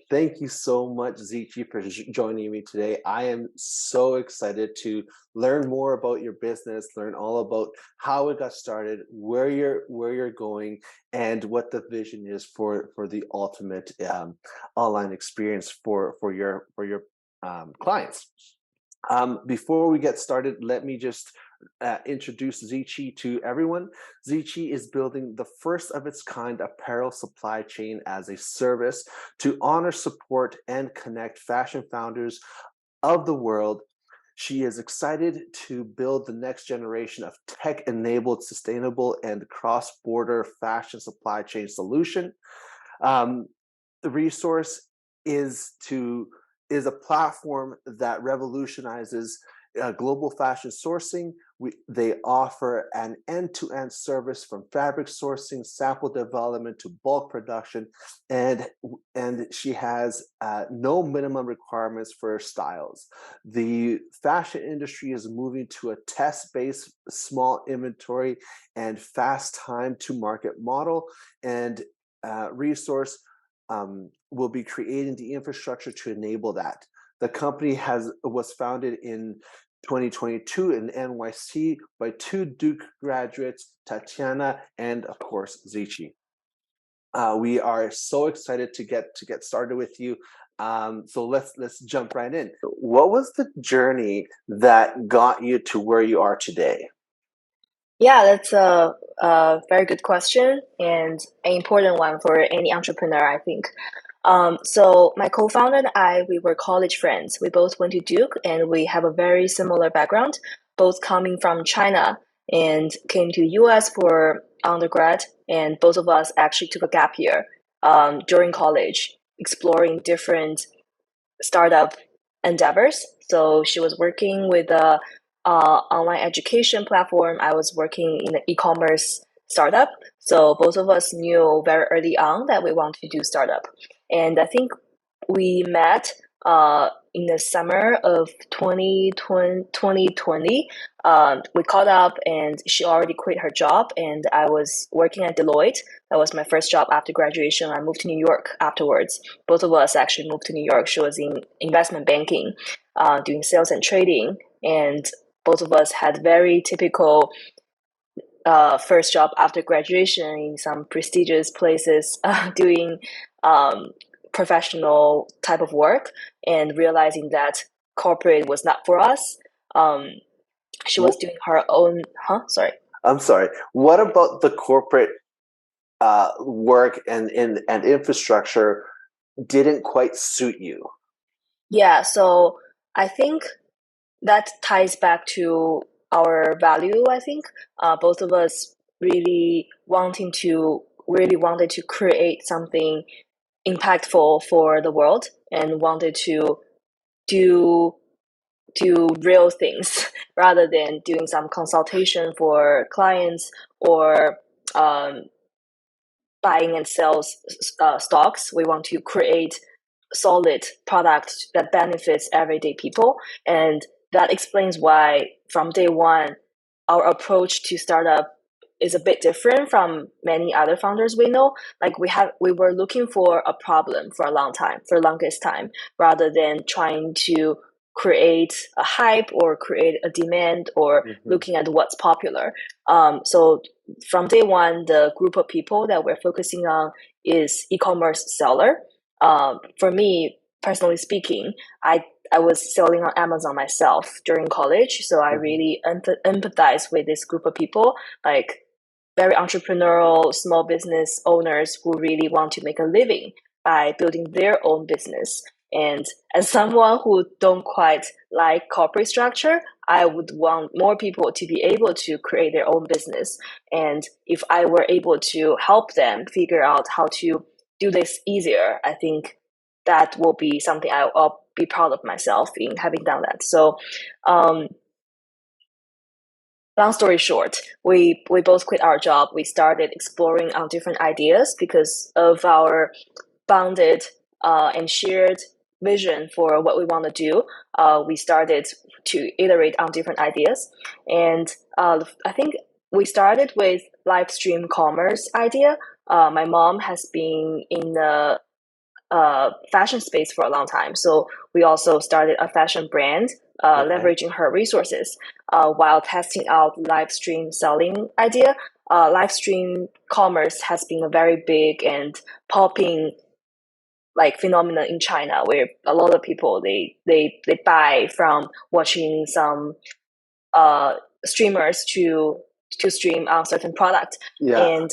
Thank you so much, Zichi, for joining me today. I am so excited to learn more about your business, learn all about how it got started, where you're going, and what the vision is for the ultimate online experience for your clients. Before we get started, let me just introduce Zichi to everyone. Zichi is building the first of its kind apparel supply chain as a service to honor, support, and connect fashion founders of the world. She is excited to build the next generation of tech-enabled, sustainable, and cross-border fashion supply chain solution. Um, the resource is to is a platform that revolutionizes global fashion sourcing. They offer an end-to-end service from fabric sourcing, sample development to bulk production, and she has no minimum requirements for styles. The fashion industry is moving to a test-based, small inventory, and fast time to market model, and resource will be creating the infrastructure to enable that. The company was founded in 2022 in NYC by two Duke graduates, Tatiana and of course Zichi. We are so excited to get started with you. So let's jump right in. What was the journey that got you to where you are today? Yeah, that's a very good question and an important one for any entrepreneur, I think. So my co-founder and I, we were college friends. We both went to Duke and we have a very similar background, both coming from China and came to US for undergrad. And both of us actually took a gap year during college, exploring different startup endeavors. So she was working with a online education platform. I was working in an e-commerce startup. So both of us knew very early on that we wanted to do startup. And I think we met in the summer of 2020. We caught up and she already quit her job and I was working at Deloitte. That was my first job after graduation. I moved to New York afterwards. Both of us actually moved to New York. She was in investment banking, doing sales and trading. And both of us had very typical first job after graduation in some prestigious places, doing professional type of work, and realizing that corporate was not for us. Um, she was doing her own. Sorry. I'm sorry. What about the corporate work and infrastructure didn't quite suit you? Yeah, so I think that ties back to our value. I think both of us really wanted to create something impactful for the world and wanted to do real things rather than doing some consultation for clients or um, buying and sells stocks. We want to create solid product that benefits everyday people, and that explains why from day one our approach to startup is a bit different from many other founders we know. Like we were looking for a problem for a long time, for the longest time, rather than trying to create a hype or create a demand or looking at what's popular. So from day one, the group of people that we're focusing on is e-commerce seller. For me, personally speaking, I was selling on Amazon myself during college, so I really empathize with this group of people, like very entrepreneurial small business owners who really want to make a living by building their own business. And as someone who don't quite like corporate structure, I would want more people to be able to create their own business. And if I were able to help them figure out how to do this easier, I think that will be something I'll be proud of myself in having done that. So, long story short, we both quit our job. We started exploring on different ideas because of our bounded and shared vision for what we want to do. We started to iterate on different ideas, and I think we started with live stream commerce idea. My mom has been in the fashion space for a long time. So we also started a fashion brand, Okay. leveraging her resources while testing out live stream selling idea. Live stream commerce has been a very big and popping like phenomenon in China, where a lot of people they buy from watching some uh, streamers to stream on certain product, Yeah. and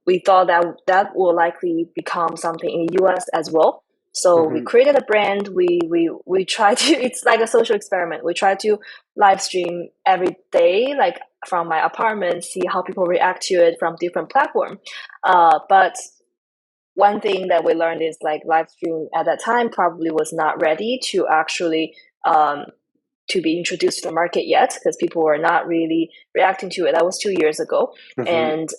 we thought that that will likely become something in the US as well. So we Hmm. created a brand. We try to. It's like a social experiment. We try to live stream every day, like from my apartment, see how people react to it from different platform. But one thing that we learned is like live stream at that time probably was not ready to actually um, to be introduced to the market yet because people were not really reacting to it. That was 2 years ago. Hmm. And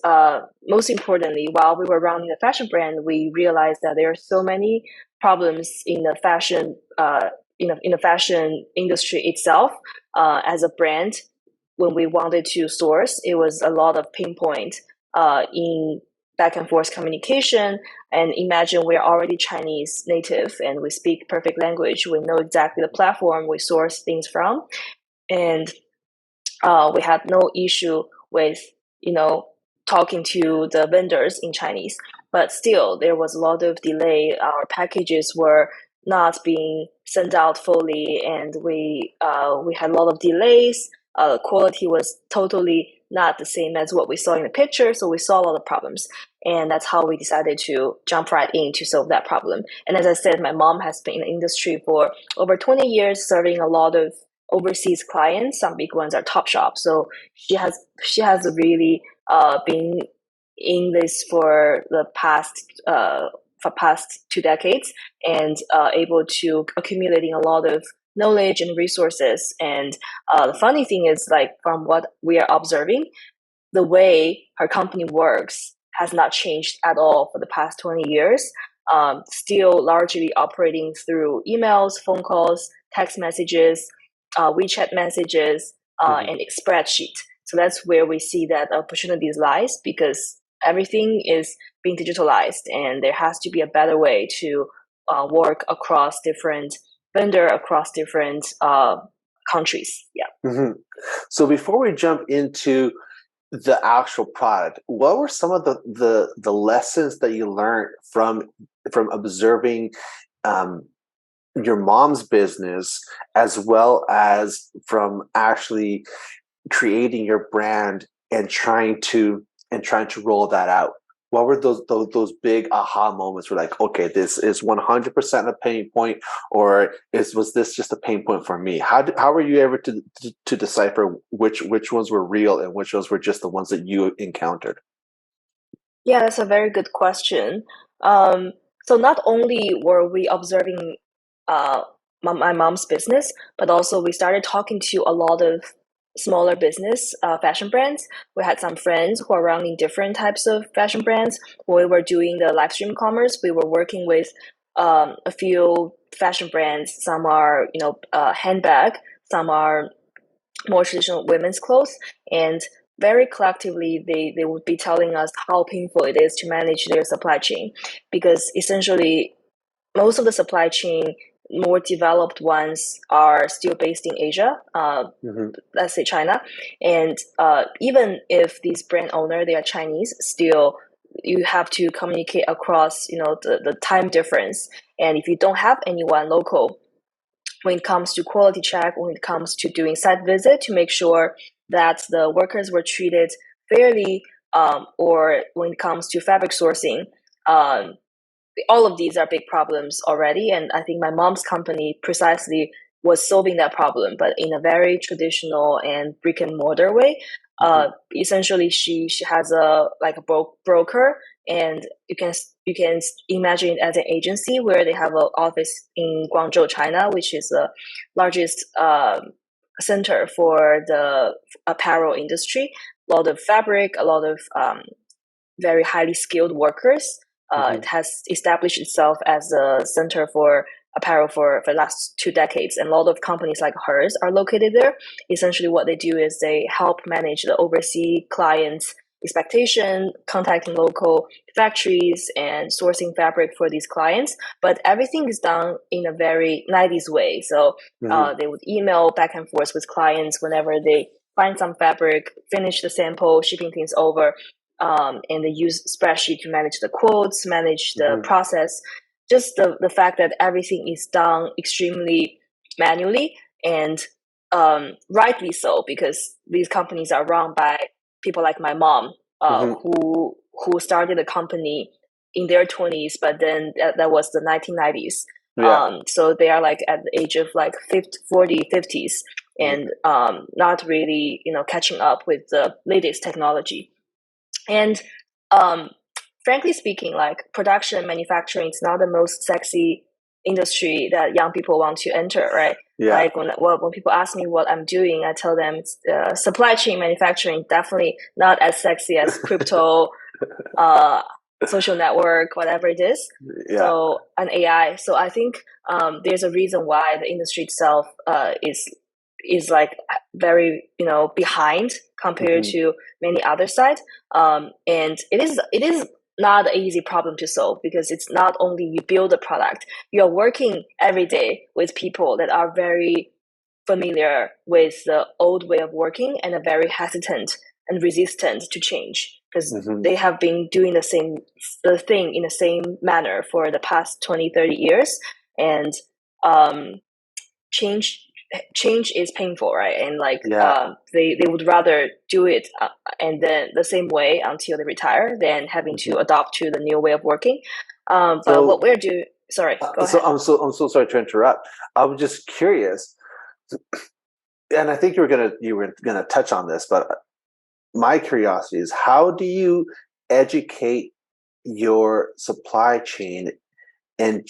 most importantly, while we were running the fashion brand, we realized that there are so many problems in the fashion in the fashion industry itself. As a brand, when we wanted to source, it was a lot of pinpoint in back and forth communication. And imagine we're already Chinese native and we speak perfect language. We know exactly the platform we source things from, and we had no issue with you know talking to the vendors in Chinese. But still, there was a lot of delay. Our packages were not being sent out fully, and we had a lot of delays. Quality was totally not the same as what we saw in the picture, so we saw a lot of problems, and that's how we decided to jump right in to solve that problem. And as I said, my mom has been in the industry for over 20 years, serving a lot of overseas clients. Some big ones are Topshop. So she has really been in this for past 2 decades, and able to accumulating a lot of knowledge and resources. And the funny thing is, like from what we are observing, the way her company works has not changed at all for the past 20 years. Still largely operating through emails, phone calls, text messages, WeChat messages, Hmm. and a spreadsheet. So that's where we see that opportunities lies because everything is being digitalized, and there has to be a better way to work across different vendor, across different countries. Yeah. Hmm. So before we jump into the actual product, what were some of the lessons that you learned from observing um, your mom's business as well as from actually creating your brand and trying to roll that out? What were those big aha moments where like, okay, this is 100% a pain point, or was this just a pain point for me? How were you able to decipher which ones were real and which ones were just the ones that you encountered? Yeah, that's a very good question. Um, so not only were we observing uh, my mom's business, but also we started talking to a lot of smaller business fashion brands. We had some friends who are running different types of fashion brands. When we were doing the live stream commerce, we were working with a few fashion brands. Some are, handbag, some are more traditional women's clothes, and very collectively they would be telling us how painful it is to manage their supply chain because essentially most of the supply chain more developed ones are still based in Asia, Hmm. let's say China, and even if these brand owner they are Chinese, still you have to communicate across the time difference, and if you don't have anyone local when it comes to quality check, when it comes to doing site visit to make sure that the workers were treated fairly, or when it comes to fabric sourcing, um, all of these are big problems already. And I think my mom's company precisely was solving that problem, but in a very traditional and brick and mortar way. Hmm. Essentially, she has a like a broker, and you can imagine it as an agency where they have an office in Guangzhou, China, which is the largest center for the apparel industry. A lot of fabric, a lot of very highly skilled workers. Hmm. It has established itself as a center for apparel for the last 2 decades, and a lot of companies like hers are located there. Essentially, what they do is they help manage the overseas clients' expectation, contacting local factories and sourcing fabric for these clients. But everything is done in a very 90s way. So Hmm. they would email back and forth with clients whenever they find some fabric, finish the sample, shipping things over, and they use spreadsheet to manage the quotes, manage the Hmm. process. Just the fact that everything is done extremely manually, and rightly so, because these companies are run by people like my mom, Hmm. who started a company in their 20s, but then that was the 1990s. Yeah. So they are like at the age of like 50, 40, 50s, Hmm. and not really, catching up with the latest technology. And um, frankly speaking, like production manufacturing is not the most sexy industry that young people want to enter, right? Yeah. Like when people ask me what I'm doing, I tell them it's supply chain manufacturing, definitely not as sexy as crypto, uh, social network, whatever it is. Yeah. So an AI. So I think there's a reason why the industry itself is like very behind compared Hmm. to many other sites. And it is not an easy problem to solve, because it's not only you build a product, you're working every day with people that are very familiar with the old way of working and are very hesitant and resistant to change, because Hmm. they have been doing the thing in the same manner for the past 20, 30 years. And um, change change is painful, right? And like Yeah. they would rather do it and then the same way until they retire than having to Hmm. adopt to the new way of working. But what So, we're doing, sorry, go so ahead. I'm so sorry to interrupt. I'm just curious, and I think you were gonna touch on this, but my curiosity is, how do you educate your supply chain and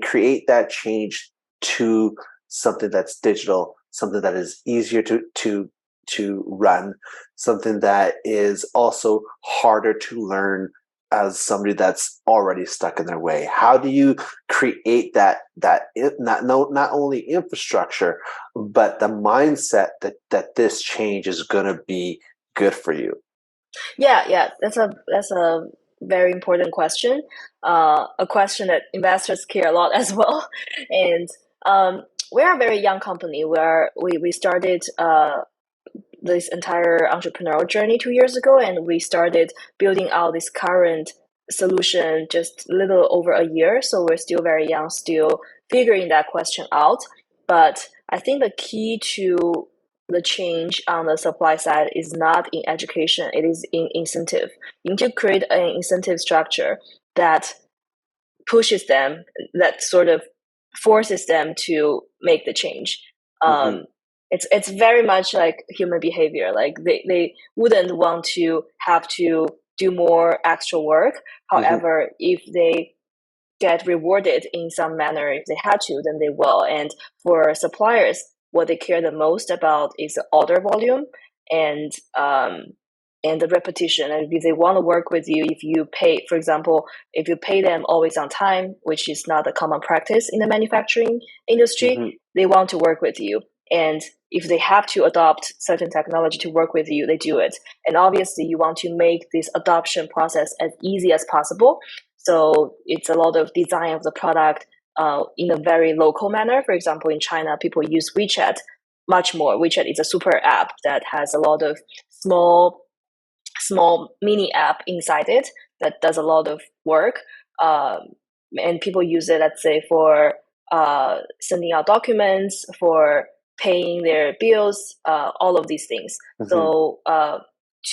create that change to something that's digital, something that is easier to run, something that is also harder to learn as somebody that's already stuck in their way? How do you create not only infrastructure, but the mindset that this change is going to be good for you? Yeah, that's a very important question. A question that investors care a lot as well. And we're a very young company where we started this entire entrepreneurial journey 2 years ago, and we started building out this current solution just a little over a year. So we're still very young, still figuring that question out. But I think the key to the change on the supply side is not in education, it is in incentive. You need to create an incentive structure that pushes them, that sort of forces them to make the change. Hmm. Um, it's very much like human behavior. Like they wouldn't want to have to do more extra work. Hmm. However, if they get rewarded in some manner, if they had to, then they will. And for suppliers, what they care the most about is the order volume and um, and the repetition. And if they want to work with you, if you pay, for example, if you pay them always on time, which is not a common practice in the manufacturing industry, Hmm. they want to work with you. And if they have to adopt certain technology to work with you, they do it. And obviously, you want to make this adoption process as easy as possible. So it's a lot of design of the product in a very local manner. For example, in China, people use WeChat much more. WeChat is a super app that has a lot of small mini app inside it that does a lot of work. Um, and people use it, let's say, for sending out documents, for paying their bills, all of these things. Hmm. So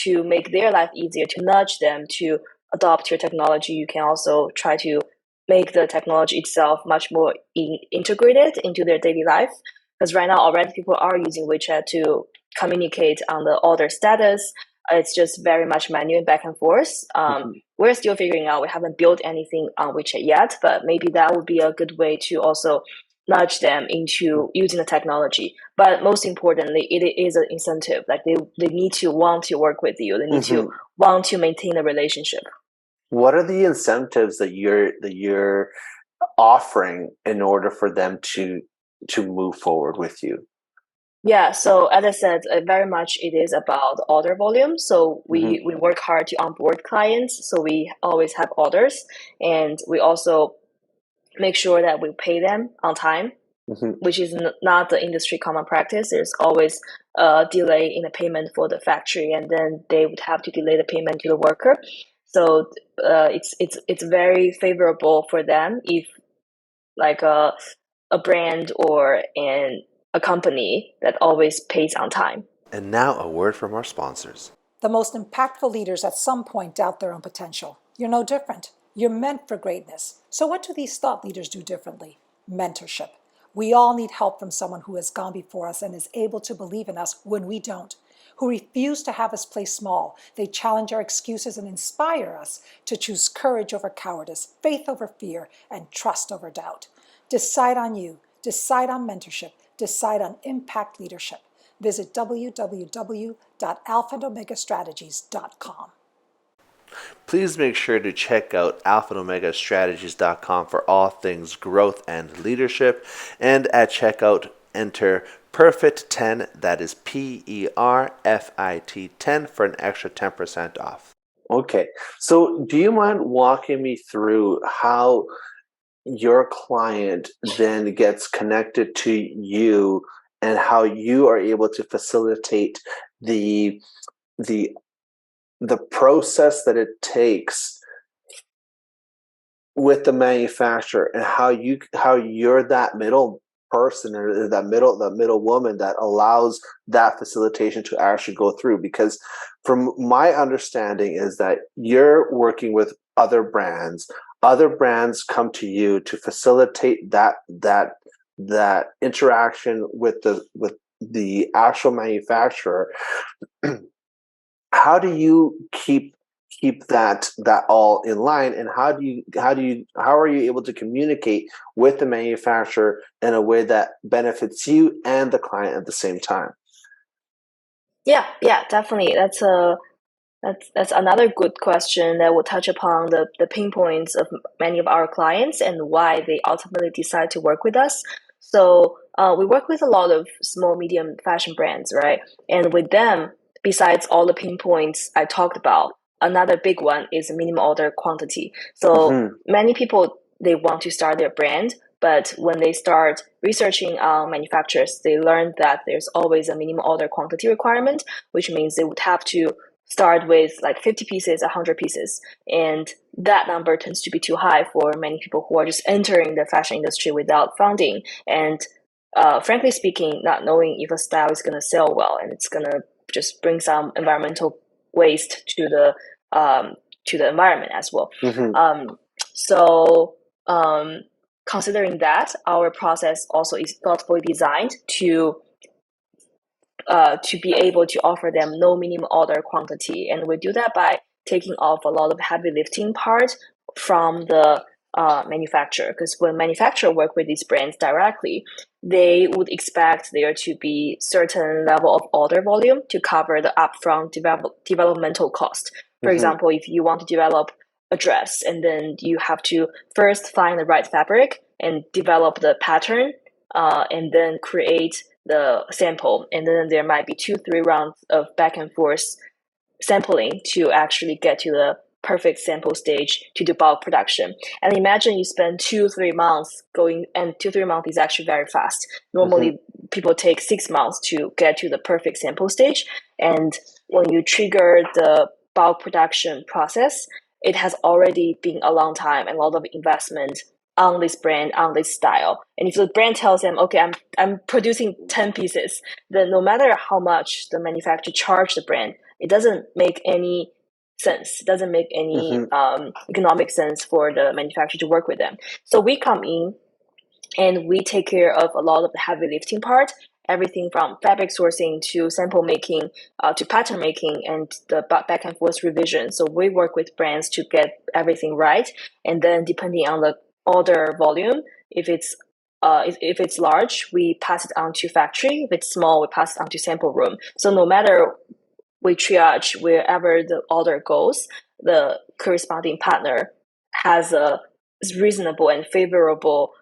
to make their life easier, to nudge them to adopt your technology, you can also try to make the technology itself much more integrated into their daily life. Because right now already people are using WeChat to communicate on the order status. It's just very much manual back and forth. Hmm. We're still figuring out. We haven't built anything on WeChat yet, but maybe that would be a good way to also nudge them into using the technology. But most importantly, it is an incentive. Like they need to want to work with you. They need to Hmm. want to maintain a relationship. What are the incentives that you're offering in order for them to move forward with you? Yeah, so as I said, very much it is about order volume. So Hmm. we work hard to onboard clients, so we always have orders, and we also make sure that we pay them on time, Hmm. which is not the industry common practice. There's always a delay in the payment for the factory, and then they would have to delay the payment to the worker. So it's very favorable for them if like a brand or a company that always pays on time. And now a word from our sponsors. The most impactful leaders at some point doubt their own potential. You're no different. You're meant for greatness. So what do these thought leaders do differently? Mentorship. We all need help from someone who has gone before us and is able to believe in us when we don't, who refuse to have us play small. They challenge our excuses and inspire us to choose courage over cowardice, faith over fear, and trust over doubt. Decide on you. Decide on mentorship. Decide on impact leadership. Visit www.alphandomegastrategies.com. Please make sure to check out alphaomegastrategies.com for all things growth and leadership. And at checkout, enter Perfit10, that is PERFIT 10 for an extra 10% off. Okay, so do you mind walking me through how your client then gets connected to you and how you are able to facilitate the the the process that it takes with the manufacturer, and how you're that middle person, or that middle woman that allows that facilitation to actually go through? Because from my understanding is that you're working with other brands come to you to facilitate that interaction with the actual manufacturer. How do you keep that all in line, and how are you able to communicate with the manufacturer in a way that benefits you and the client at the same time? Yeah, definitely. That's another good question that will touch upon the pain points of many of our clients and why they ultimately decide to work with us. So we work with a lot of small, medium fashion brands, right? And with them, besides all the pain points I talked about, another big one is minimum order quantity. So Hmm. many people, they want to start their brand, but when they start researching on manufacturers, they learn that there's always a minimum order quantity requirement, which means they would have to start with like 50 pieces, 100 pieces. And that number tends to be too high for many people who are just entering the fashion industry without funding. And frankly speaking, not knowing if a style is going to sell well and it's going to just bring some environmental waste to the environment as well. Hmm. Um, so considering that, our process also is thoughtfully designed to be able to offer them no minimum order quantity. And we do that by taking off a lot of heavy lifting part from the manufacturer. Because when manufacturer work with these brands directly, they would expect there to be certain level of order volume to cover the upfront developmental cost. For Hmm. example, if you want to develop a dress, and then you have to first find the right fabric and develop the pattern, and then create the sample, and then there might be 2-3 rounds of back and forth sampling to actually get to the perfect sample stage to do bulk production. And imagine you spend 2-3 months going, and 2-3 months is actually very fast. Hmm. Normally people take 6 months to get to the perfect sample stage. And when you trigger the bulk production process, it has already been a long time and a lot of investment on this brand, on this style. And if the brand tells them, okay, I'm producing 10 pieces, then no matter how much the manufacturer charge the brand, it doesn't make any sense. It doesn't make any Hmm. economic sense for the manufacturer to work with them. So we come in and we take care of a lot of the heavy lifting part, everything from fabric sourcing to sample making, to pattern making, and the back and forth revision. So we work with brands to get everything right, and then depending on the order volume, if it's large, we pass it on to factory. If it's small, we pass it on to sample room. So no matter we triage wherever the order goes, the corresponding partner has a reasonable and favorable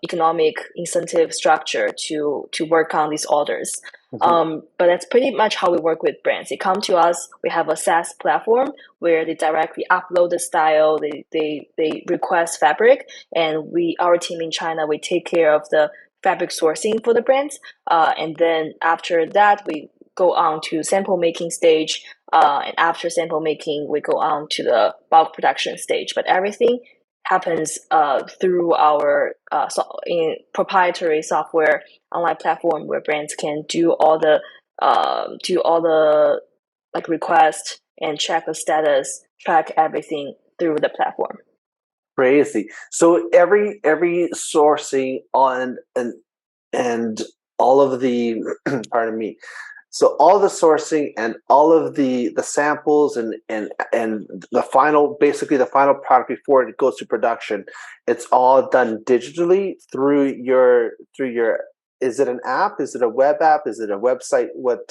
economic incentive structure to work on these orders. Mhm. But that's pretty much how we work with brands. They come to us. We have a SaaS platform where they directly upload the style. They request fabric, and our team in China, we take care of the fabric sourcing for the brands. And then after that, we go on to sample making stage. And after sample making, we go on to the bulk production stage. But everything happens through our proprietary software online platform where brands can do all the like request and check the status, track everything through the platform. Crazy. So every sourcing on and all of the pardon me. So all the sourcing and all of the samples and the final, basically the final product before it goes to production, it's all done digitally through your is it an app? Is it a web app? Is it a website? What?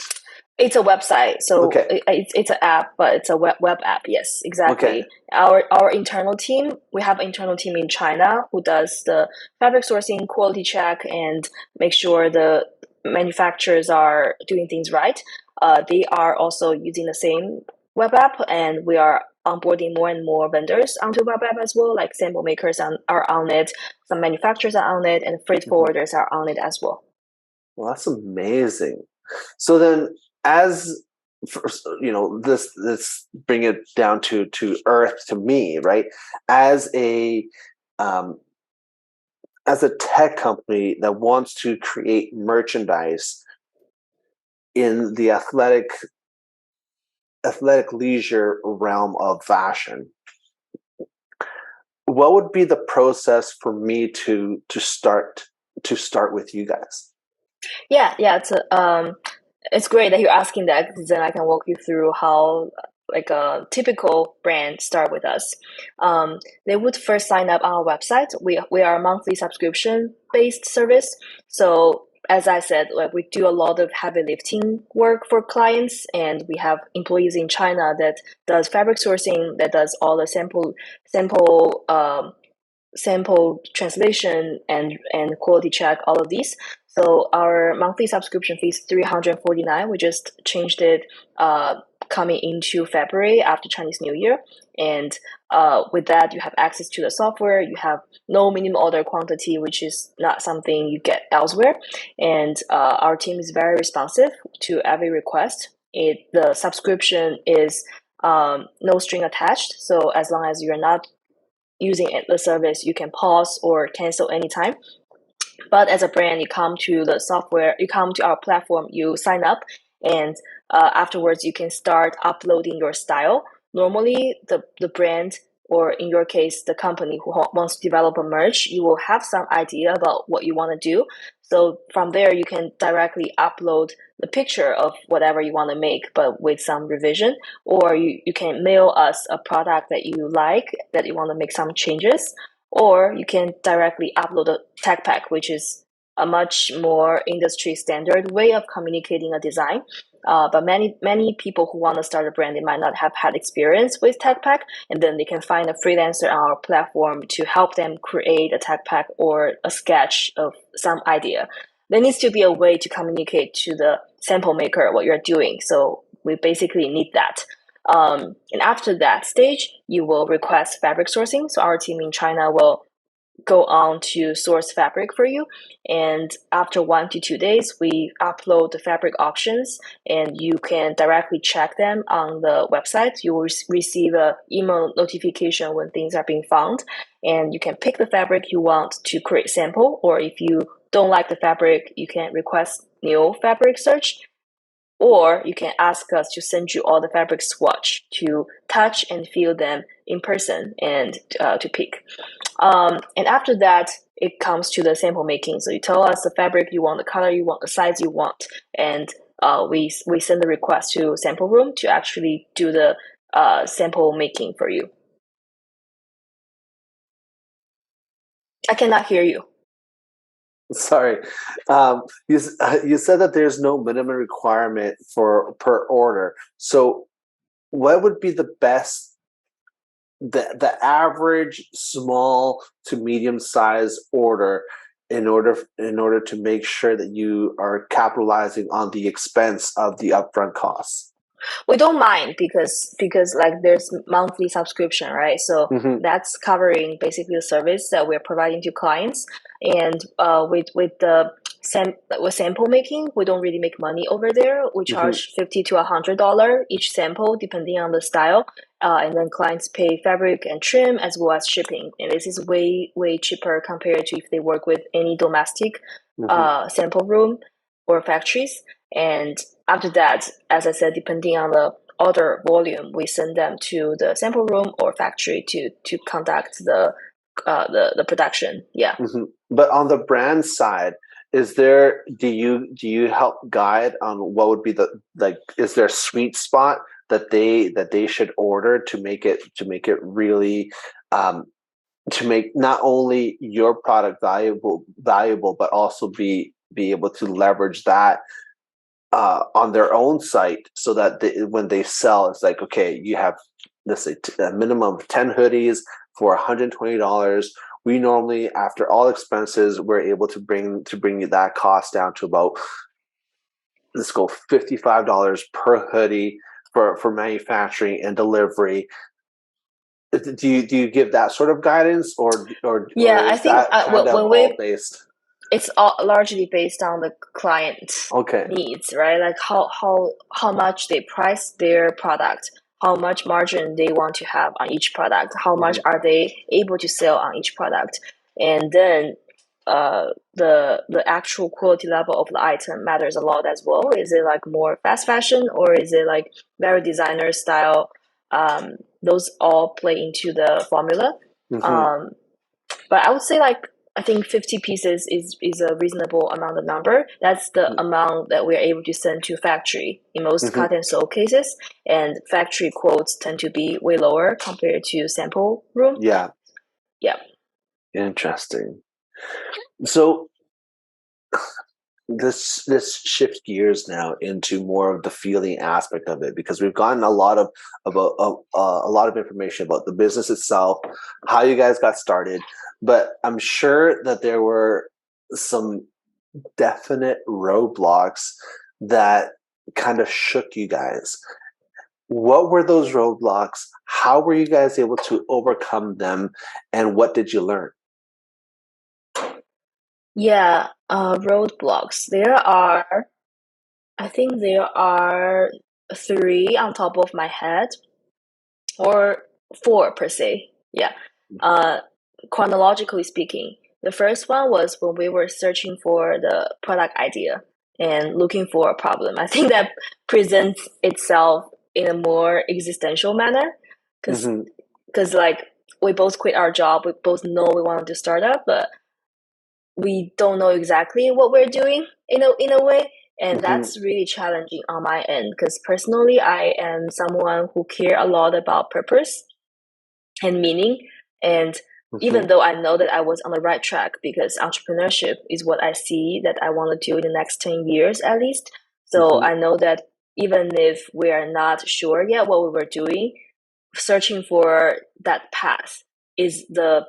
It's a website, so Okay. it's an app, but it's a web app. Yes, Okay. exactly. Our internal team, we have an internal team in China who does the fabric sourcing, quality check, and make sure the manufacturers are doing things right. They are also using the same web app, and we are onboarding more and more vendors onto web app as well. Like sample makers are on it, some manufacturers are on it, and freight Mhm. forwarders are on it as well. Well, that's amazing. So then, as this bring it down to earth to me, right? As a um, as a tech company that wants to create merchandise in the athletic leisure realm of fashion, what would be the process for me to start with you guys? Yeah, yeah, it's great that you're asking that because then I can walk you through how like a typical brand start with us. They would first sign up on our website. We are a monthly subscription based service. So as I said, like we do a lot of heavy lifting work for clients, and we have employees in China that does fabric sourcing, that does all the sample translation and quality check, all of these. So our monthly subscription fee is 349. We just changed it coming into February after Chinese New Year. And with that, you have access to the software. You have no minimum order quantity, which is not something you get elsewhere. And our team is very responsive to every request. The subscription is no string attached. So as long as you're not using the service, you can pause or cancel anytime. But as a brand, you come to the software, you come to our platform, you sign up, and afterwards you can start uploading your style. Normally, the brand, or in your case, the company who wants to develop a merch, you will have some idea about what you want to do. So from there, you can directly upload the picture of whatever you want to make, but with some revision, or you can mail us a product that you like, that you want to make some changes, or you can directly upload a tech pack, which is a much more industry standard way of communicating a design. But many people who want to start a brand, they might not have had experience with tech pack, and then they can find a freelancer on our platform to help them create a tech pack or a sketch of some idea. There needs to be a way to communicate to the sample maker what you're doing. So we basically need that. And after that stage, you will request fabric sourcing. So our team in China will go on to source fabric for you. And after 1 to 2 days, we upload the fabric options, and you can directly check them on the website. You will receive an email notification when things are being found, and you can pick the fabric you want to create sample. Or if you don't like the fabric, you can request new fabric search, or you can ask us to send you all the fabric swatch to touch and feel them in person and to pick. And after that, it comes to the sample making. So you tell us the fabric you want, the color you want, the size you want, and we send the request to sample room to actually do the sample making for you. I cannot hear you. Sorry, you said that there's no minimum requirement for per order. So, what would be the average small to medium size order in order to make sure that you are capitalizing on the expense of the upfront costs? We don't mind because like there's monthly subscription, right? So Mm-hmm. that's covering basically the service that we're providing to clients. And with sample making, we don't really make money over there. We Mm-hmm. charge $50 to $100 each sample, depending on the style. And then clients pay fabric and trim as well as shipping. And this is way cheaper compared to if they work with any domestic sample room or factories. And after that, as I said, depending on the order volume, we send them to the sample room or factory to conduct the production. Yeah. Mm-hmm. But on the brand side, do you help guide on what would be is there a sweet spot that they should order to make it really to make not only your product valuable but also be able to leverage that on their own site, so that when they sell, it's like, okay, you have, let's say, a minimum of 10 hoodies for $120. We normally, after all expenses, we're able to bring that cost down to about, let's go, $55 per hoodie for manufacturing and delivery. Do you give that sort of guidance, or Yeah, I is think that kind of all based? it's all largely based on the client Okay. needs, right? Like how much they price their product, how much margin they want to have on each product, how much are they able to sell on each product, and then the actual quality level of the item matters a lot as well. Is it like more fast fashion, or is it like very designer style? Those all play into the formula. Mm-hmm. But I would say, like, I think 50 pieces is a reasonable amount of number. That's the Mm-hmm. amount that we're able to send to factory in most Mm-hmm. cut and sew cases. And factory quotes tend to be way lower compared to sample room. Yeah. Yeah. Interesting. So this shift gears now into more of the feeling aspect of it, because we've gotten a lot of a lot of information about the business itself, how you guys got started, but I'm sure that there were some definite roadblocks that kind of shook you guys. What were those roadblocks? How were you guys able to overcome them, and what did you learn? Yeah. Roadblocks. I think there are three on top of my head, or four per se. Yeah. Uh, Chronologically speaking, the first one was when we were searching for the product idea and looking for a problem. I think that presents itself in a more existential manner, because Mm-hmm. like we both quit our job, we both know we wanted to start up, but we don't know exactly what we're doing in a way. And Mm-hmm. that's really challenging on my end, because personally I am someone who care a lot about purpose and meaning. And Mm-hmm. even though I know that I was on the right track, because entrepreneurship is what I see that I want to do in the next 10 years at least. So Mm-hmm. I know that even if we are not sure yet what we were doing, searching for that path is the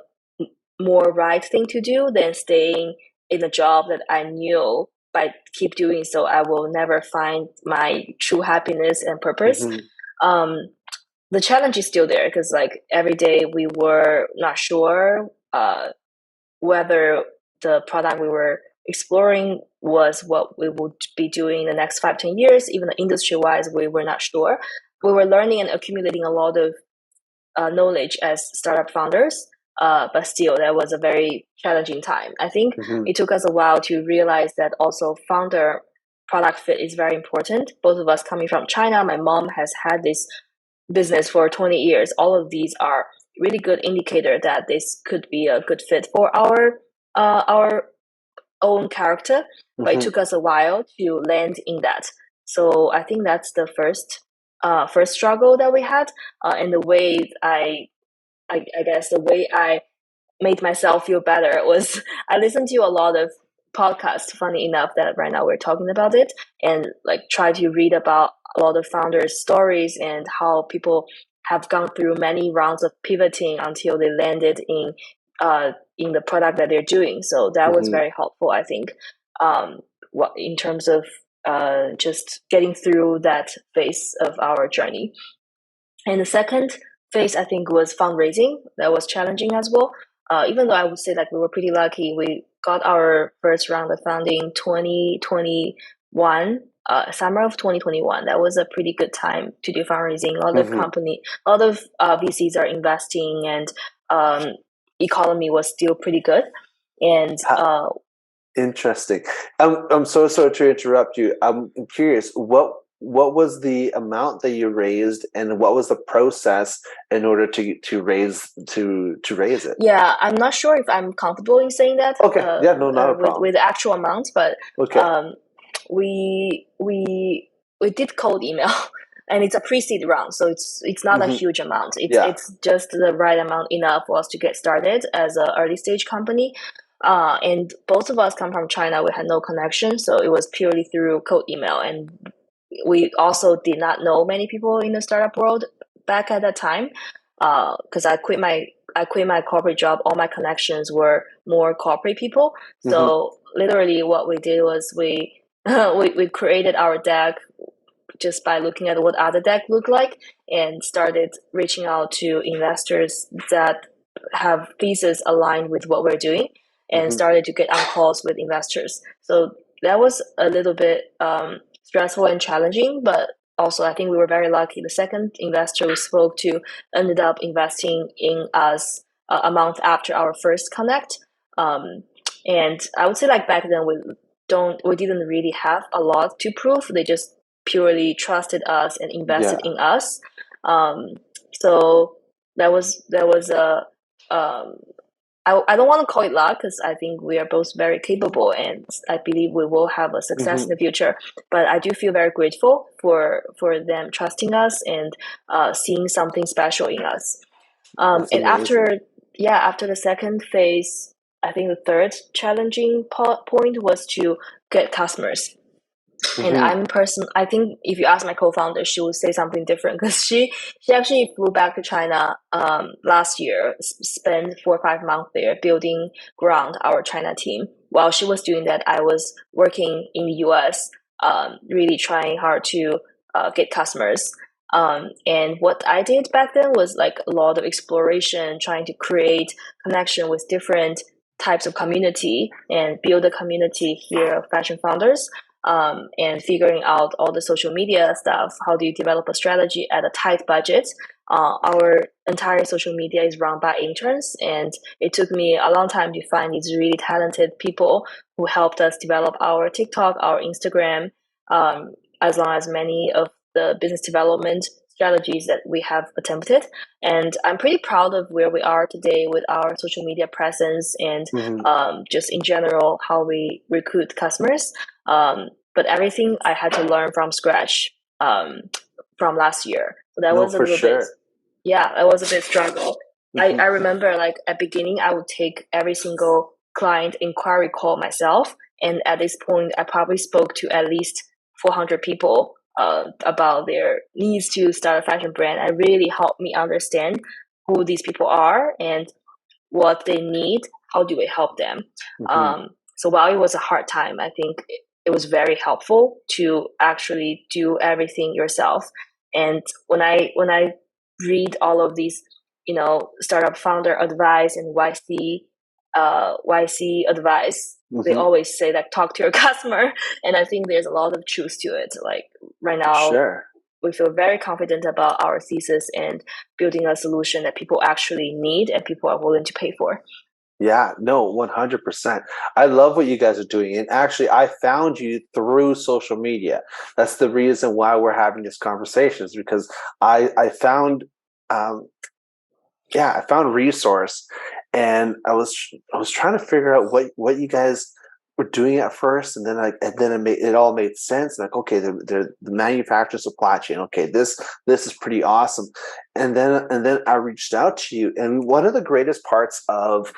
more right thing to do than staying in a job that I knew by keep doing so I will never find my true happiness and purpose. Mm-hmm. Um, the challenge is still there, because like every day we were not sure whether the product we were exploring was what we would be doing in the next 5-10 years. Even industry wise, we were not sure. We were learning and accumulating a lot of knowledge as startup founders, but still that was a very challenging time. I think Mm-hmm. it took us a while to realize that also founder product fit is very important. Both of us coming from China, my mom has had this business for 20 years. All of these are really good indicator that this could be a good fit for our own character, but it Mm-hmm. took us a while to land in that. So I think that's the first struggle that we had. And the way I guess the way I made myself feel better was I listened to a lot of podcasts, funny enough that right now we're talking about it, and like try to read about a lot of founders stories and how people have gone through many rounds of pivoting until they landed in the product that they're doing. So that was Hmm. very helpful, I think, what in terms of just getting through that phase of our journey. And the second phase, I think, was fundraising. That was challenging as well. Even though I would say like we were pretty lucky, we got our first round of funding 2021, summer of 2021. That was a pretty good time to do fundraising. Hmm. A lot of VCs are investing, and economy was still pretty good. And Interesting. I'm so sorry to interrupt you. I'm curious. What was the amount that you raised, and what was the process in order to raise it? yeah, I'm not sure if I'm comfortable in saying that Okay. Yeah. No, not a with problem. the actual amount, but Okay. um, we did cold email, and it's a pre-seed round, so it's not a Hmm. huge amount. Yeah. It's just the right amount, enough for us to get started as an early stage company. And both of us come from China. We had no connection, so it was purely through cold email, and we also did not know many people in the startup world back at that time. Because I quit my corporate job. All my connections were more corporate people. Hmm. So literally, what we did was we created our deck just by looking at what other deck looked like, and started reaching out to investors that have thesis aligned with what we're doing, and Hmm. started to get on calls with investors. So that was a little bit stressful and challenging, but also I think we were very lucky. The second investor we spoke to ended up investing in us a month after our first connect. Um, and I would say like back then we didn't really have a lot to prove. They just purely trusted us and invested Yeah. in us. Um, so that was a I don't want to call it luck, because I think we are both very capable, and I believe we will have a success in Hmm. the future. But I do feel very grateful for them trusting us and seeing something special in us. That's And amazing. after the second phase, I think the third challenging point was to get customers. And Hmm. I think if you ask my co-founder, she would say something different, because she actually flew back to China last year, spent 4 or 5 months there building ground our China team. While she was doing that, I was working in the US, really trying hard to get customers. And what I did back then was like a lot of exploration, trying to create connection with different types of community and build a community here of fashion founders, and figuring out all the social media stuff. How do you develop a strategy at a tight budget? Our entire social media is run by interns, and it took me a long time to find these really talented people who helped us develop our TikTok, our Instagram, as long as many of the business development strategies that we have attempted. And I'm pretty proud of where we are today with our social media presence, and Hmm. just in general how we recruit customers. But everything I had to learn from scratch, from last year. So that No, was a for little bit, sure. yeah, that was a bit struggle. Hmm. I remember like at beginning, I would take every single client inquiry call myself. And at this point, I probably spoke to at least 400 people about their needs to start a fashion brand. And really helped me understand who these people are and what they need. How do we help them? Hmm. So while it was a hard time, I think it was very helpful to actually do everything yourself. And when I read all of these, startup founder advice and YC advice, they Hmm. always say that talk to your customer, and I think there's a lot of truth to it. Like right now, Sure. we feel very confident about our thesis and building a solution that people actually need and people are willing to pay for. Yeah, no, 100%. I love what you guys are doing. And actually, I found you through social media. That's the reason why we're having this conversation, is because I found um yeah, I found resource, and I was trying to figure out what you guys were doing at first, and then it all made sense. Like, okay, the manufacturer supply chain. Okay, this is pretty awesome. And then I reached out to you, and one of the greatest parts of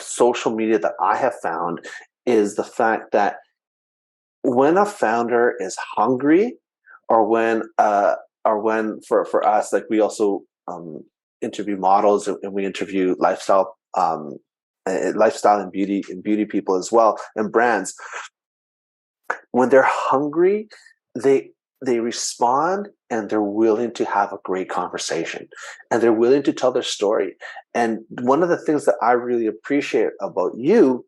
social media that I have found is the fact that when a founder is hungry, or when are when for us, like we also interview models, and we interview lifestyle and beauty people as well, and brands. When they're hungry, they respond, and they're willing to have a great conversation, and they're willing to tell their story. And one of the things that I really appreciate about you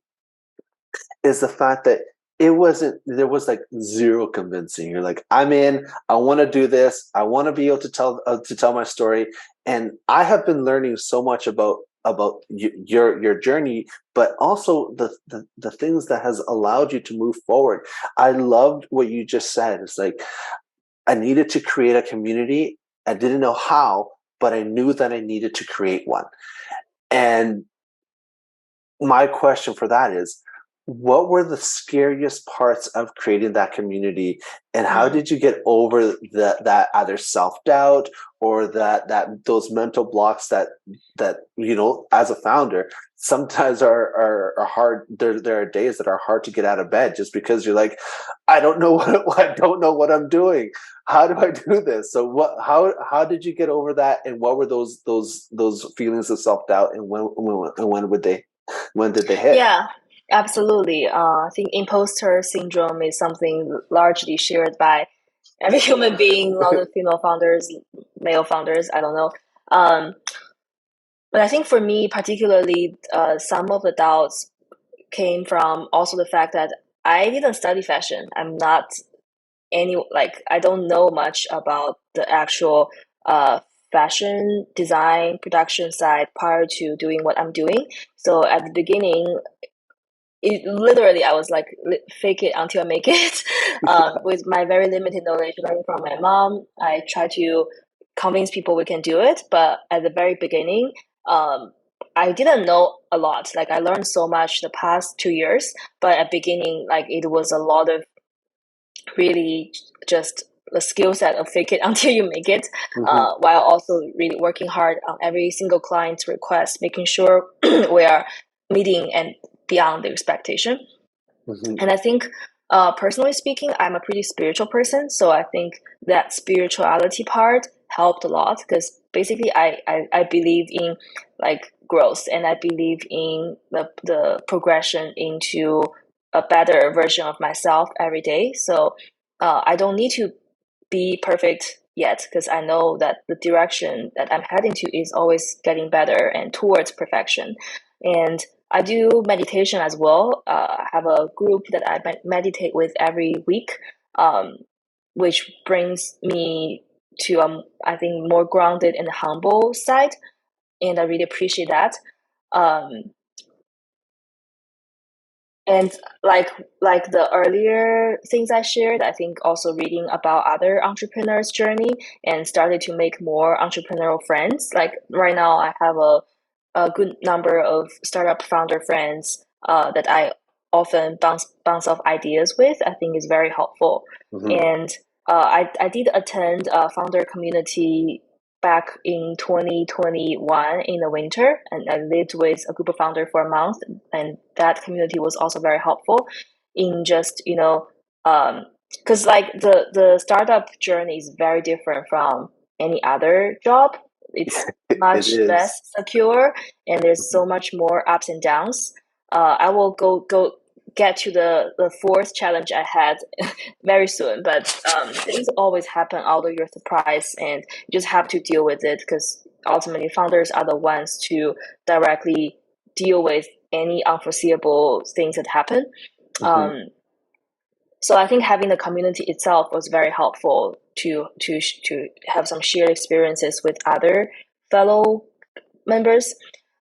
is the fact that there was like zero convincing. You're like, I'm in, I want to do this, I want to be able to tell my story. And I have been learning so much about your journey, but also the things that has allowed you to move forward. I loved what you just said. It's like, I needed to create a community. I didn't know how, but I knew that I needed to create one. And my question for that is, what were the scariest parts of creating that community, and how did you get over that either self-doubt or that those mental blocks that as a founder sometimes are hard. There are days that are hard to get out of bed, just because you're like, I don't know I don't know what I'm doing. How do I do this? So how did you get over that, and what were those feelings of self-doubt, and when did they hit? Yeah, absolutely. I think imposter syndrome is something largely shared by every human being, a lot of female founders, male founders, I don't know. Um, but I think for me, particularly, some of the doubts came from also the fact that I didn't study fashion. I'm not I don't know much about the actual fashion design production side prior to doing what I'm doing. So at the beginning, it literally I was like fake it until I make it. With my very limited knowledge learning from my mom, I try to convince people we can do it, but at the very beginning, I didn't know a lot. Like I learned so much the past 2 years, but at beginning, like it was a lot of really just the skill set of fake it until you make it, Mm-hmm. while also really working hard on every single client's request, making sure we are meeting and beyond the expectation. Mm-hmm. And I think, personally speaking, I'm a pretty spiritual person. So I think that spirituality part helped a lot, because basically I believe in like growth, and I believe in the progression into a better version of myself every day. So I don't need to be perfect yet, because I know that the direction that I'm heading to is always getting better and towards perfection. And I do meditation as well. I have a group that I meditate with every week, um, which brings me to I think more grounded and humble side, and I really appreciate that. Um, and like the earlier things I shared, I think also reading about other entrepreneurs' journey and started to make more entrepreneurial friends. Like right now, I have a good number of startup founder friends that I often bounce off ideas with. I think is very helpful. Mm-hmm. And I did attend a founder community back in 2021 in the winter, and I lived with a group of founders for a month, and that community was also very helpful in just because like the startup journey is very different from any other job. It's It much is. less secure, and there's Mhm. so much more ups and downs. I will go get to the fourth challenge I had very soon, but things always happen out of your surprise, and you just have to deal with it, because ultimately founders are the ones to directly deal with any unforeseeable things that happen. Mhm. Um, so I think having the community itself was very helpful to have some shared experiences with other fellow members.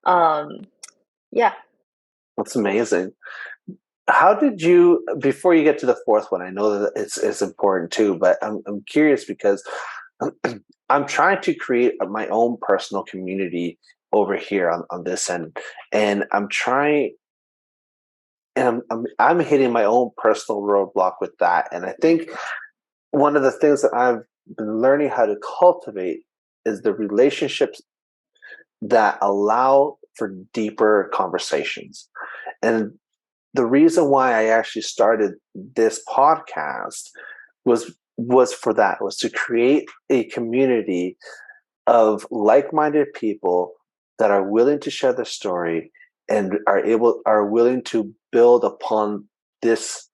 Um, yeah. That's amazing. How did you, before you get to the fourth one, I know that it's important too, but I'm curious because I'm trying to create my own personal community over here on this end, and I'm hitting my own personal roadblock with that. And I think one of the things that I've been learning how to cultivate is the relationships that allow for deeper conversations. And the reason why I actually started this podcast was was for that, was to create a community of like-minded people that are willing to share their story and are willing to build upon this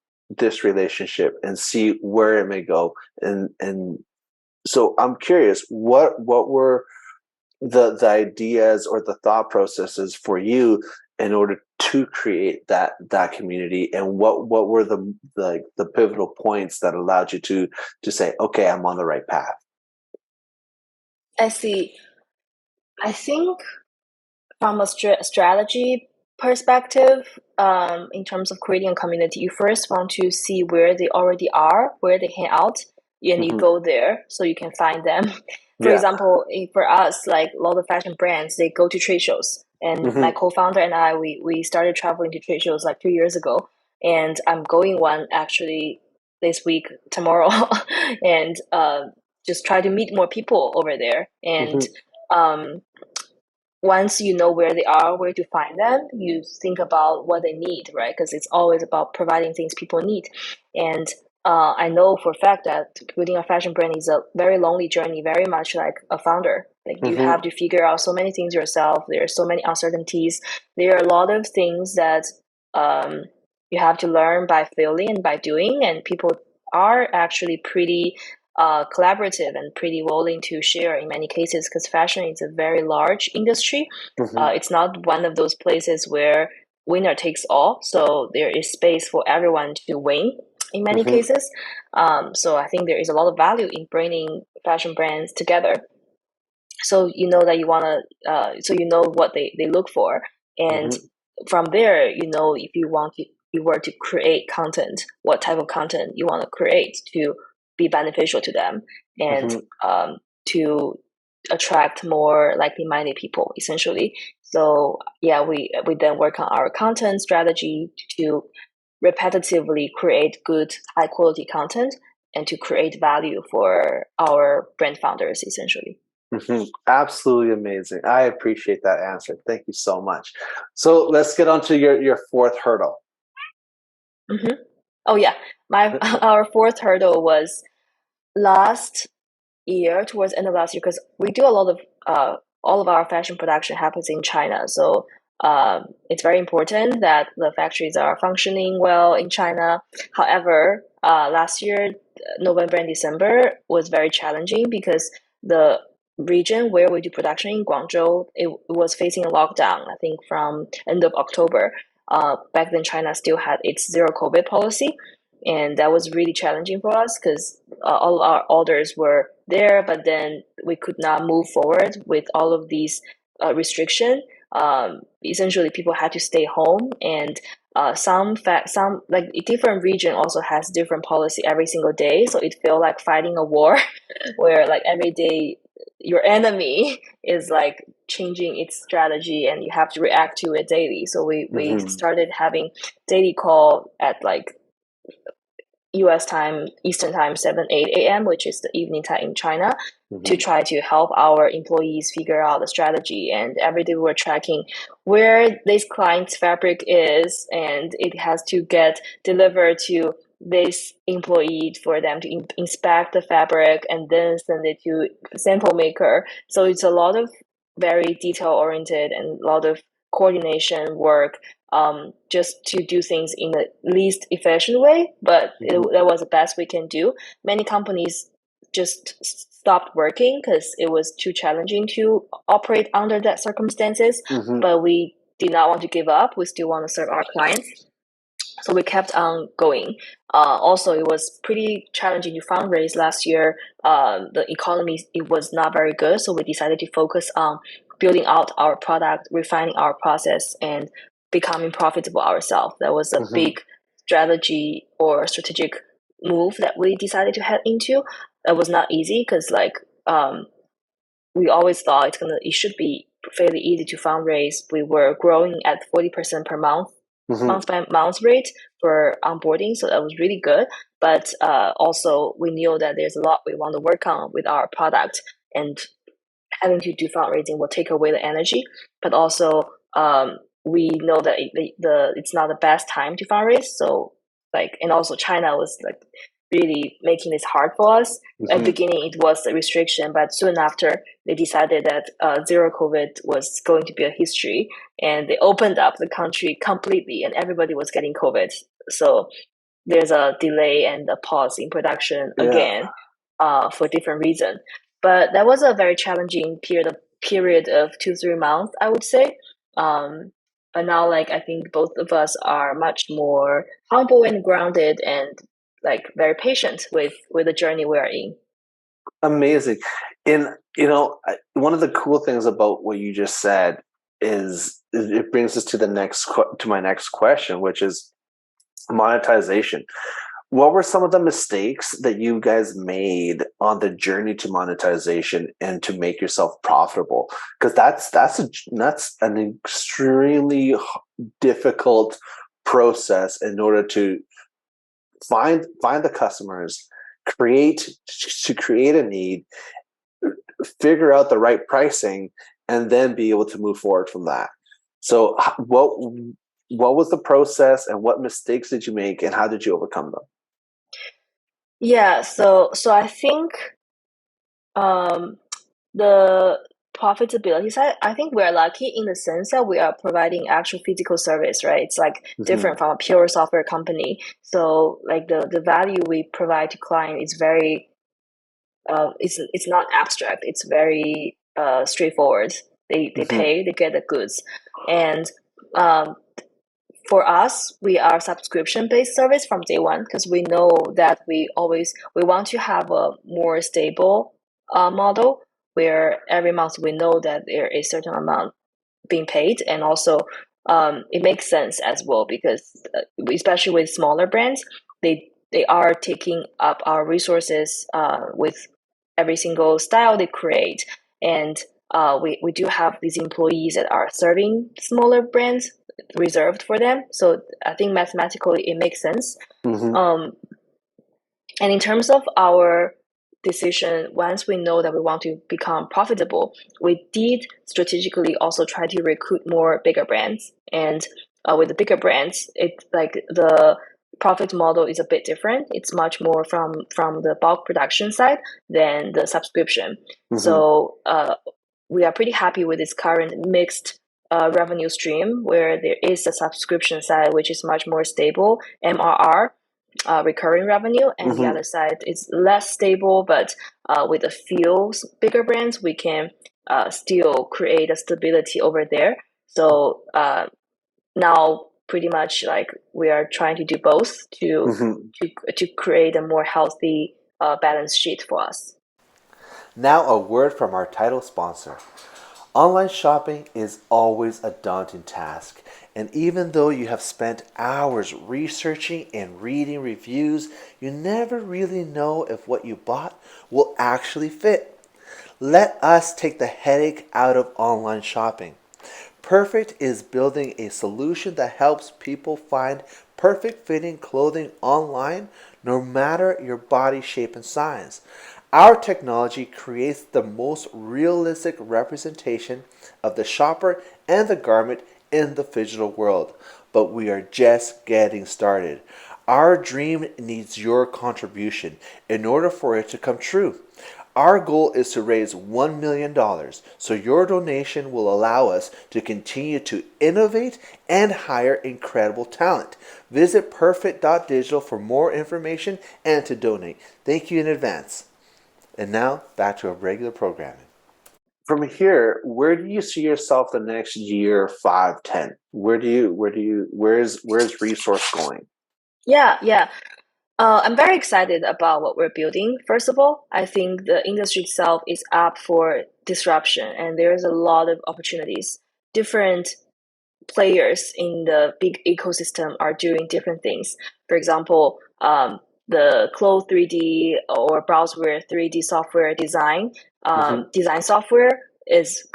relationship and see where it may go. And so I'm curious, what were the ideas or the thought processes for you in order to create that community, and what were the pivotal points that allowed you to say, okay, I'm on the right path? I see. I think from a strategy perspective, in terms of creating a community, you first want to see where they already are, where they hang out, and you Mm-hmm. go there so you can find them. For Yeah. example, for us, like a lot of fashion brands, they go to trade shows. And my Mm-hmm. co-founder and I, we started traveling to trade shows like 2 years ago. And I'm going one actually this week, tomorrow, and just try to meet more people over there. And Mm-hmm. um, once you know where they are, where to find them, you think about what they need, right? Because it's always about providing things people need. And I know for a fact that building a fashion brand is a very lonely journey, very much like a founder. Like you Mm-hmm. have to figure out so many things yourself. There are so many uncertainties. There are a lot of things that um, you have to learn by failing and by doing. And people are actually pretty collaborative and pretty willing to share in many cases, because fashion is a very large industry. Mm-hmm. It's not one of those places where winner takes all. So there is space for everyone to win in many Mm-hmm. cases. So I think there is a lot of value in bringing fashion brands together. So you know that you want to, so you know what they look for. And Mm-hmm. from there, you know, if you were to create content, what type of content you want to create to be beneficial to them, and Mm-hmm. to attract more likely minded people, essentially. So yeah, we then work on our content strategy to repetitively create good high quality content and to create value for our brand founders, essentially. Mm-hmm. Absolutely amazing. I appreciate that answer. Thank you so much. So let's get on to your fourth hurdle. Mm-hmm. Oh yeah, my our fourth hurdle was last year, towards the end of last year, because we do a lot of all of our fashion production happens in China. So it's very important that the factories are functioning well in China. However, last year, November and December was very challenging because the region where we do production in Guangzhou, it was facing a lockdown, I think from end of October. Back then, China still had its zero COVID policy, and that was really challenging for us because all our orders were there, but then we could not move forward with all of these restriction. Essentially, people had to stay home, and some like a different region also has different policy every single day. So it felt like fighting a war, where like every day your enemy is like changing its strategy, and you have to react to it daily. So we Mm-hmm. started having daily call at like US time, Eastern time, 7, 8 a.m., which is the evening time in China, to Mm-hmm. try to help our employees figure out the strategy. And every day we're tracking where this client's fabric is, and it has to get delivered to this employee for them to inspect the fabric and then send it to sample maker. So it's a lot of very detail oriented and a lot of coordination work, just to do things in the least efficient way, but Mm-hmm. that was the best we can do. Many companies just stopped working because it was too challenging to operate under that circumstances, Mm-hmm. but we did not want to give up. We still want to serve our clients. So we kept on going. Also, it was pretty challenging to fundraise last year. The economy, it was not very good, so we decided to focus on building out our product, refining our process, and becoming profitable ourselves. That was a Mm-hmm. big strategy or strategic move that we decided to head into. That was not easy because we always thought it should be fairly easy to fundraise. We were growing at 40% per month, Mm-hmm. month by month rate for onboarding, so that was really good. But also we knew that there's a lot we want to work on with our product, and having to do fundraising will take away the energy. But also we know that it's not the best time to fundraise. So like, and also China was like really making this hard for us. At the beginning, it was a restriction, but soon after, they decided that zero COVID was going to be a history, and they opened up the country completely, and everybody was getting COVID. So there's a delay and a pause in production Yeah. again, for different reasons. But that was a very challenging period of 2-3 months, I would say. But now, like, I think both of us are much more humble and grounded, and like very patient with the journey we are in. Amazing. And one of the cool things about what you just said is it brings us to to my next question, which is monetization. What were some of the mistakes that you guys made on the journey to monetization and to make yourself profitable? Because that's an extremely difficult process in order to find the customers, create a need, figure out the right pricing, and then be able to move forward from that. So what was the process, and what mistakes did you make, and how did you overcome them? Yeah, so I think um, the profitability side, I think we're lucky in the sense that we are providing actual physical service, right? It's like different from a pure software company. So like the value we provide to client is very it's not abstract. It's very straightforward. They pay, they get the goods, and um, for us, we are subscription based service from day one, because we know that we want to have a more stable model where every month we know that there is certain amount being paid, and also it makes sense as well, because especially with smaller brands, they are taking up our resources with every single style they create, and we do have these employees that are serving smaller brands reserved for them. So I think mathematically it makes sense. Mm-hmm. Um, and in terms of our decision, once we know that we want to become profitable, we did strategically also try to recruit more bigger brands. And with the bigger brands, it's like the profit model is a bit different. It's much more from the bulk production side than the subscription. So we are pretty happy with this current mixed revenue stream, where there is a subscription side, which is much more stable, MRR, recurring revenue, and the other side is less stable, but with a few bigger brands, we can still create a stability over there. So now pretty much like we are trying to do both to create a more healthy balance sheet for us. Now, a word from our title sponsor. Online shopping is always a daunting task, and even though you have spent hours researching and reading reviews, you never really know if what you bought will actually fit. Let us take the headache out of online shopping. Perfit is building a solution that helps people find perfect fitting clothing online, no matter your body shape and size. Our technology creates the most realistic representation of the shopper and the garment in the digital world. But we are just getting started. Our dream needs your contribution in order for it to come true. Our goal is to raise $1 million, so your donation will allow us to continue to innovate and hire incredible talent. Visit Perfit.Digital for more information and to donate. Thank you in advance. And now, back to our regular programming. From here, where do you see yourself the next year, 5, 10? Where's resource going? Yeah. I'm very excited about what we're building. First of all, I think the industry itself is up for disruption, and there's a lot of opportunities. Different players in the big ecosystem are doing different things. For example, the Clothes 3D or Browseware 3D software design software is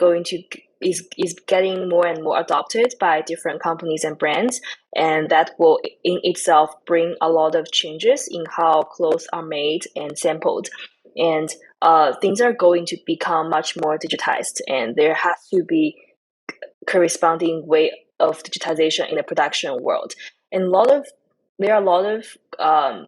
getting more and more adopted by different companies and brands, and that will in itself bring a lot of changes in how clothes are made and sampled, and things are going to become much more digitized, and there has to be corresponding way of digitization in the production world. And there are a lot of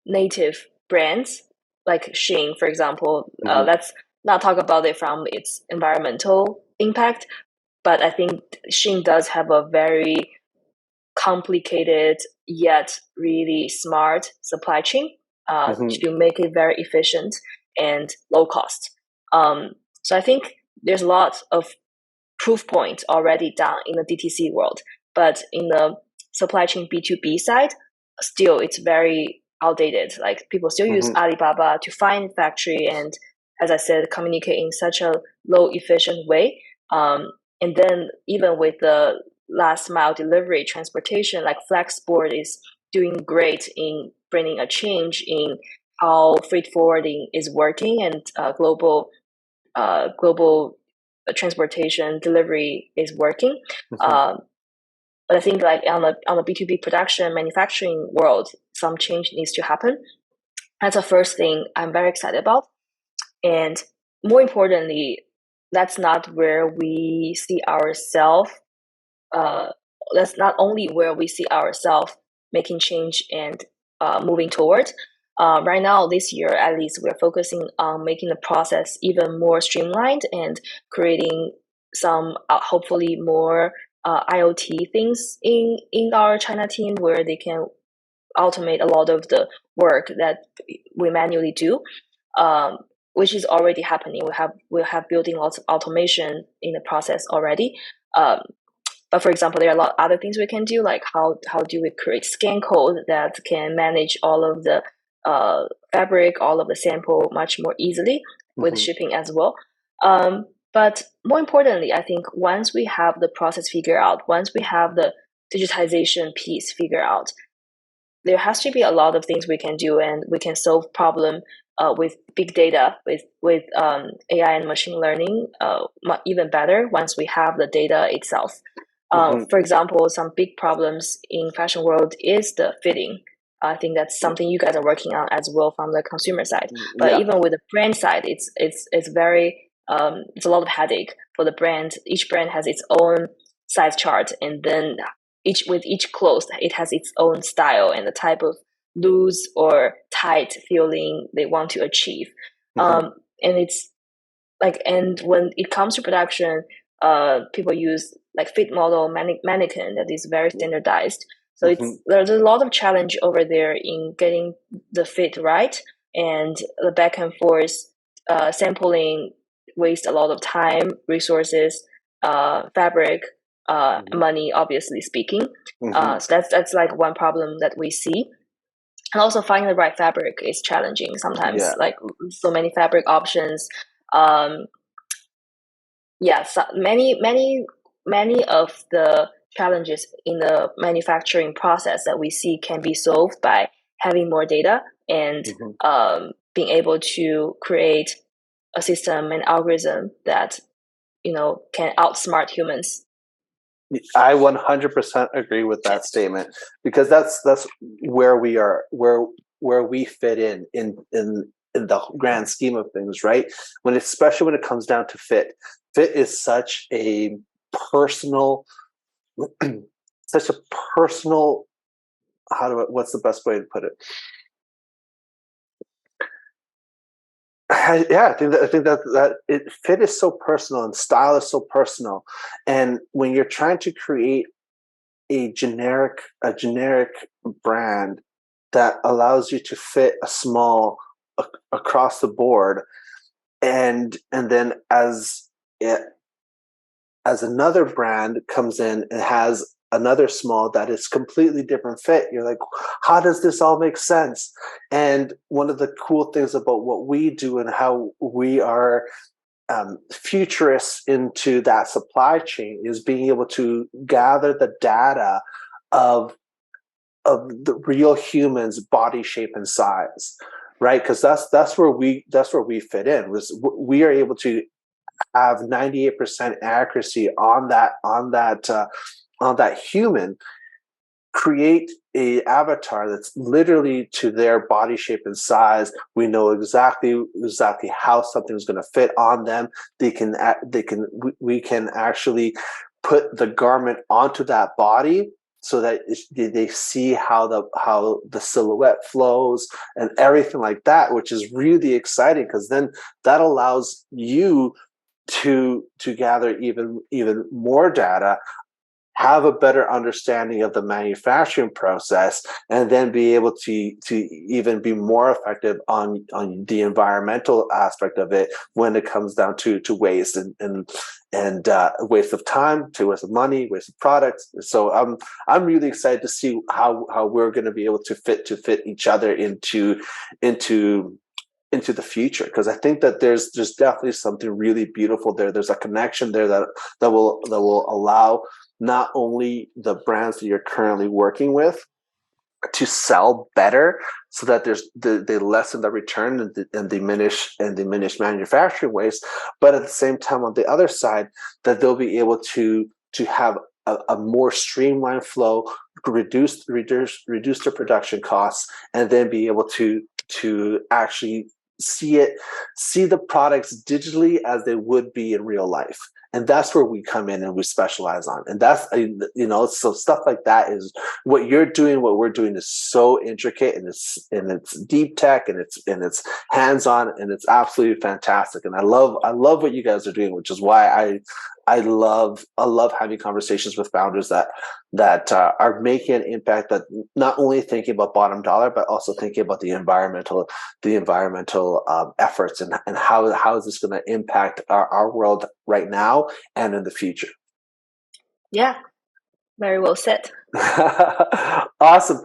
native brands like Shein, for example. Hmm. Let's not talk about it from its environmental impact, but I think Shein does have a very complicated yet really smart supply chain Hmm. to make it very efficient and low cost. So I think there's a lot of proof points already done in the DTC world, but in the supply chain B2B side, still it's very outdated. Like people still use Hmm. Alibaba to find factory and, as I said, communicate in such a low efficient way. And then even with the last mile delivery transportation, like Flexport is doing great in bringing a change in how freight forwarding is working and global transportation delivery is working. Hmm. Um, but I think like on the B2B production manufacturing world, some change needs to happen. That's the first thing I'm very excited about. And more importantly, that's not where we see ourselves. Uh, that's not only where we see ourselves making change and moving toward. Right now, this year at least, we're focusing on making the process even more streamlined and creating some hopefully more IoT things in our China team where they can automate a lot of the work that we manually do, um, which is already happening. We have building lots of automation in the process already. Um, but for example, there are a lot of other things we can do, like how do we create scan code that can manage all of the fabric, all of the sample much more easily with Hmm. shipping as well. But more importantly, I think once we have the process figured out, once we have the digitization piece figured out, there has to be a lot of things we can do, and we can solve problem with big data, with AI and machine learning even better once we have the data itself. Hmm. For example, some big problems in fashion world is the fitting. I think that's something you guys are working on as well from the consumer side. But Yeah. even with the brand side, it's very it's a lot of headache for the brand. Each brand has its own size chart, and then each clothes, it has its own style and the type of loose or tight feeling they want to achieve. Hmm. And it's like, and when it comes to production, people use like fit model mannequin that is very standardized. So Hmm. there's a lot of challenge over there in getting the fit right, and the back and forth sampling waste a lot of time, resources, fabric, money, obviously speaking. Hmm. So that's like one problem that we see. And also finding the right fabric is challenging sometimes, Yeah. like so many fabric options. Um, yeah, so many of the challenges in the manufacturing process that we see can be solved by having more data and Hmm. being able to create a system and algorithm that can outsmart humans. I 100% agree with that statement, because that's where we are, where we fit in the grand scheme of things, right? Especially when it comes down to fit. Fit is such a personal, such a personal. What's the best way to put it? Yeah, fit is so personal and style is so personal, and when you're trying to create a generic brand that allows you to fit across the board, and then as another brand comes in and has another small that is completely different fit, you're like, how does this all make sense? And one of the cool things about what we do and how we are futurists into that supply chain is being able to gather the data of the real humans' body shape and size, right? Because that's where we fit in. We are able to have 98% accuracy on that human, create a avatar that's literally to their body shape and size. We know exactly how something's going to fit on them. We can actually put the garment onto that body so that they see how the silhouette flows and everything like that, which is really exciting, because then that allows you to gather even more data, have a better understanding of the manufacturing process, and then be able to even be more effective on the environmental aspect of it when it comes down to waste and waste of time, to waste of money, waste of products. So I'm really excited to see how we're going to be able to fit each other into the future, because I think that there's definitely something really beautiful there. There's a connection there that will allow not only the brands that you're currently working with to sell better, so that they lessen the return and diminish manufacturing waste, but at the same time, on the other side, that they'll be able to have a more streamlined flow, reduce their production costs, and then be able to actually see the products digitally as they would be in real life. And that's where we come in and we specialize on. And that's, so stuff like that is what you're doing. What we're doing is so intricate, and it's deep tech, and it's hands-on, and it's absolutely fantastic. And I love what you guys are doing, which is why I love having conversations with founders that are making an impact, that not only thinking about bottom dollar, but also thinking about the environmental efforts, and how is this going to impact our world right now and in the future. Yeah, very well said. Awesome.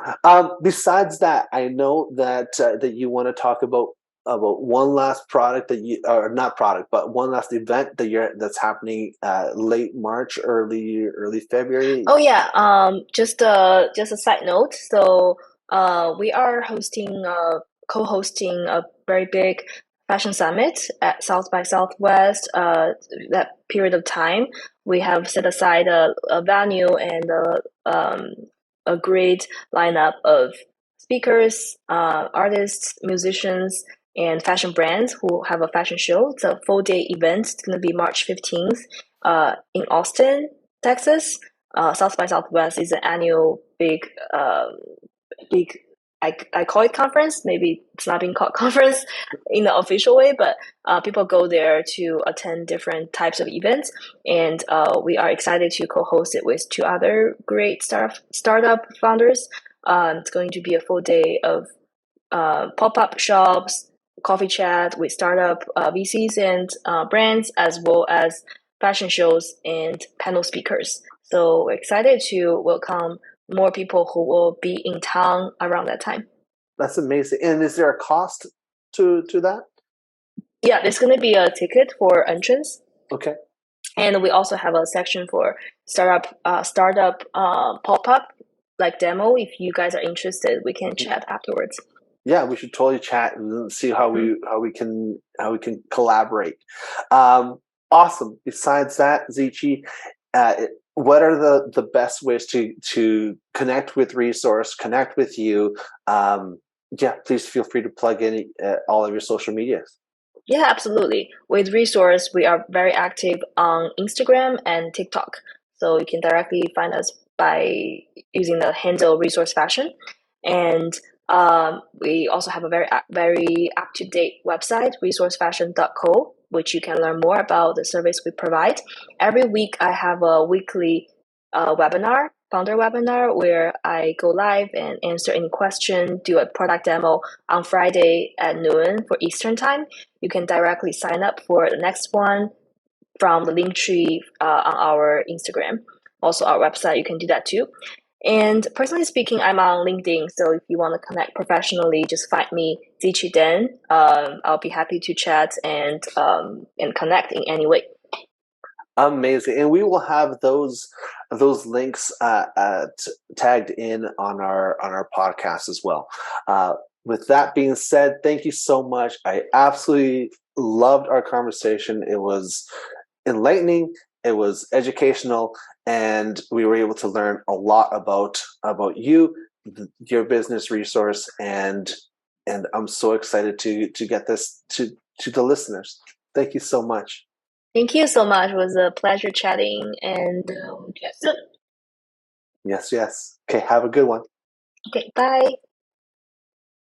Besides that, I know that that you want to talk about one last product or not product, but one last event that's happening late March, early February. Oh yeah, just a side note. So we are co-hosting a very big fashion summit at South by Southwest. That period of time, we have set aside a venue and a great lineup of speakers, artists, musicians, and fashion brands who have a fashion show. It's a full day event. It's going to be March 15th in Austin, Texas. South by Southwest is an annual big. I call it conference. Maybe it's not being called conference in the official way, but people go there to attend different types of events, and we are excited to co-host it with two other great startup founders. It's going to be a full day of pop-up shops, coffee chat with startup VCs and brands, as well as fashion shows and panel speakers. So we're excited to welcome more people who will be in town around that time. That's amazing. And is there a cost to that? Yeah, there's going to be a ticket for entrance. Okay. And we also have a section for startup pop-up like demo. If you guys are interested, we can chat afterwards. Yeah, we should totally chat and see how we can collaborate. Awesome. Besides that, Zichi, what are the best ways to connect with Resource, connect with you? Yeah, please feel free to plug in all of your social medias. Yeah, absolutely. With Resource, we are very active on Instagram and TikTok. So you can directly find us by using the handle Resource Fashion. And we also have a very up-to-date website, resourcefashion.co, which you can learn more about the service we provide. Every week, I have a weekly founder webinar, where I go live and answer any question, do a product demo on Friday at noon for Eastern time. You can directly sign up for the next one from the link tree on our Instagram. Also, our website, you can do that too. And personally speaking, I'm on LinkedIn, so if you want to connect professionally, just find me, Zichi Den. I'll be happy to chat and connect in any way. Amazing, and we will have those links tagged in on our podcast as well. With that being said, thank you so much. I absolutely loved our conversation. It was enlightening, it was educational, and we were able to learn a lot about you, your business Resource, and I'm so excited to get this to the listeners. Thank you so much. Thank you so much. It was a pleasure chatting, and chat soon. Yes, yes. Okay, have a good one. Okay, bye.